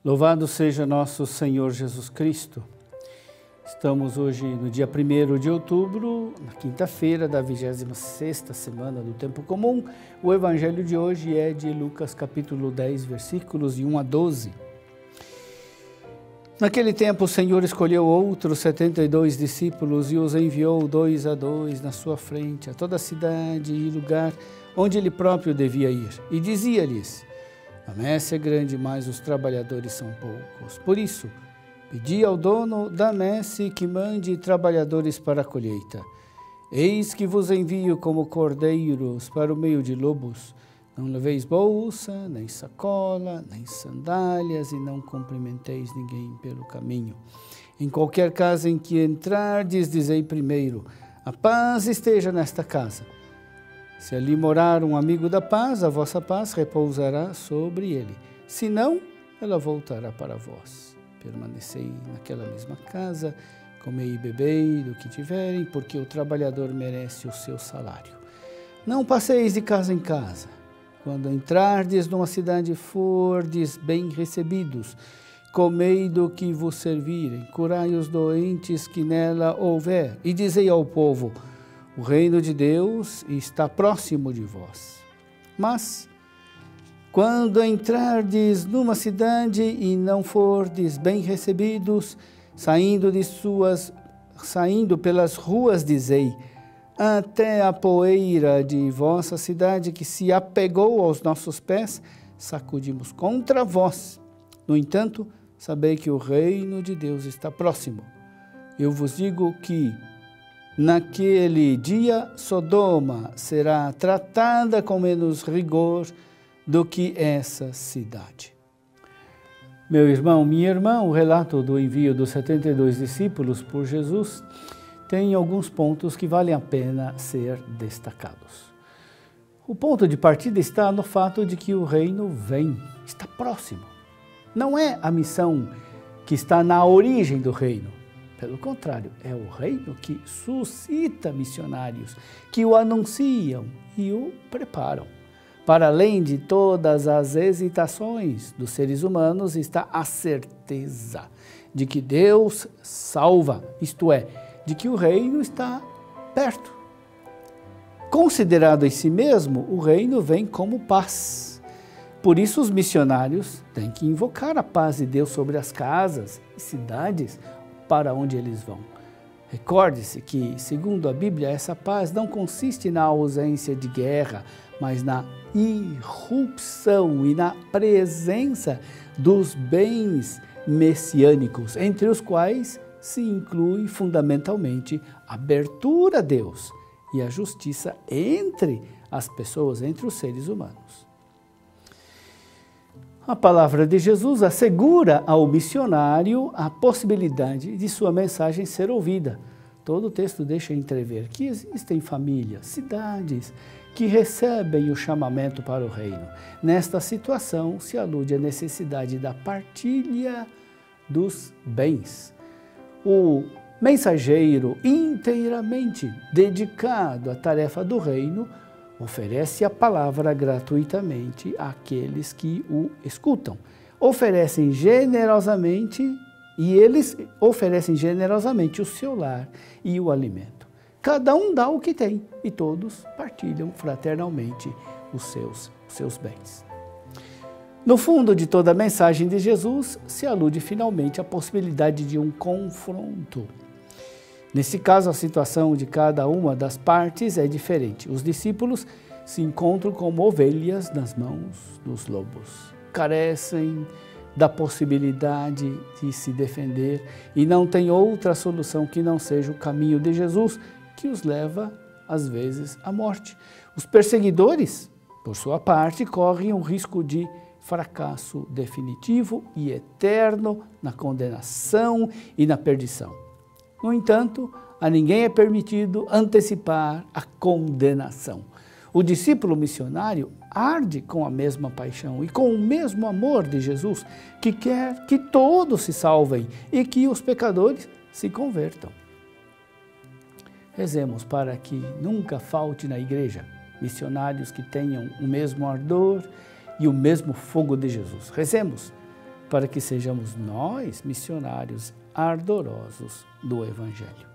Louvado seja nosso Senhor Jesus Cristo. Estamos hoje no dia 1º de outubro, na quinta-feira da 26ª semana do Tempo Comum. O evangelho de hoje é de Lucas capítulo 10, versículos de 1 a 12. Naquele tempo o Senhor escolheu outros 72 discípulos e os enviou 2 a 2 na sua frente a toda a cidade e lugar onde ele próprio devia ir. E dizia-lhes: a messe é grande, mas os trabalhadores são poucos. Por isso, pedi ao dono da messe que mande trabalhadores para a colheita. Eis que vos envio como cordeiros para o meio de lobos. Não leveis bolsa, nem sacola, nem sandálias, e não cumprimenteis ninguém pelo caminho. Em qualquer casa em que entrardes, dizei primeiro: a paz esteja nesta casa. Se ali morar um amigo da paz, a vossa paz repousará sobre ele. Se não, ela voltará para vós. Permanecei naquela mesma casa, comei e bebei do que tiverem, porque o trabalhador merece o seu salário. Não passeis de casa em casa. Quando entrardes numa cidade, fordes bem recebidos, comei do que vos servirem, curai os doentes que nela houver, e dizei ao povo: o reino de Deus está próximo de vós. Mas, quando entrardes numa cidade e não fordes bem recebidos, saindo pelas ruas, dizei: até a poeira de vossa cidade que se apegou aos nossos pés, sacudimos contra vós. No entanto, sabei que o reino de Deus está próximo. Eu vos digo que, naquele dia, Sodoma será tratada com menos rigor do que essa cidade. Meu irmão, minha irmã, o relato do envio dos 72 discípulos por Jesus tem alguns pontos que valem a pena ser destacados. O ponto de partida está no fato de que o reino vem, está próximo. Não é a missão que está na origem do reino. Pelo contrário, é o reino que suscita missionários, que o anunciam e o preparam. Para além de todas as hesitações dos seres humanos, está a certeza de que Deus salva, isto é, de que o reino está perto. Considerado em si mesmo, o reino vem como paz. Por isso os missionários têm que invocar a paz de Deus sobre as casas e cidades para onde eles vão. Recorde-se que, segundo a Bíblia, essa paz não consiste na ausência de guerra, mas na irrupção e na presença dos bens messiânicos, entre os quais se inclui fundamentalmente a abertura a Deus e a justiça entre as pessoas, entre os seres humanos. A palavra de Jesus assegura ao missionário a possibilidade de sua mensagem ser ouvida. Todo o texto deixa entrever que existem famílias, cidades que recebem o chamamento para o reino. Nesta situação se alude à necessidade da partilha dos bens. O mensageiro inteiramente dedicado à tarefa do reino oferece a palavra gratuitamente àqueles que o escutam. Oferecem generosamente e eles oferecem generosamente o seu lar e o alimento. Cada um dá o que tem e todos partilham fraternalmente os seus bens. No fundo de toda a mensagem de Jesus, se alude finalmente à possibilidade de um confronto. Nesse caso, a situação de cada uma das partes é diferente. Os discípulos se encontram como ovelhas nas mãos dos lobos. Carecem da possibilidade de se defender e não têm outra solução que não seja o caminho de Jesus, que os leva, às vezes, à morte. Os perseguidores, por sua parte, correm o risco de fracasso definitivo e eterno na condenação e na perdição. No entanto, a ninguém é permitido antecipar a condenação. O discípulo missionário arde com a mesma paixão e com o mesmo amor de Jesus, que quer que todos se salvem e que os pecadores se convertam. Rezemos para que nunca falte na igreja missionários que tenham o mesmo ardor e o mesmo fogo de Jesus. Rezemos para que sejamos nós missionários ardorosos do Evangelho.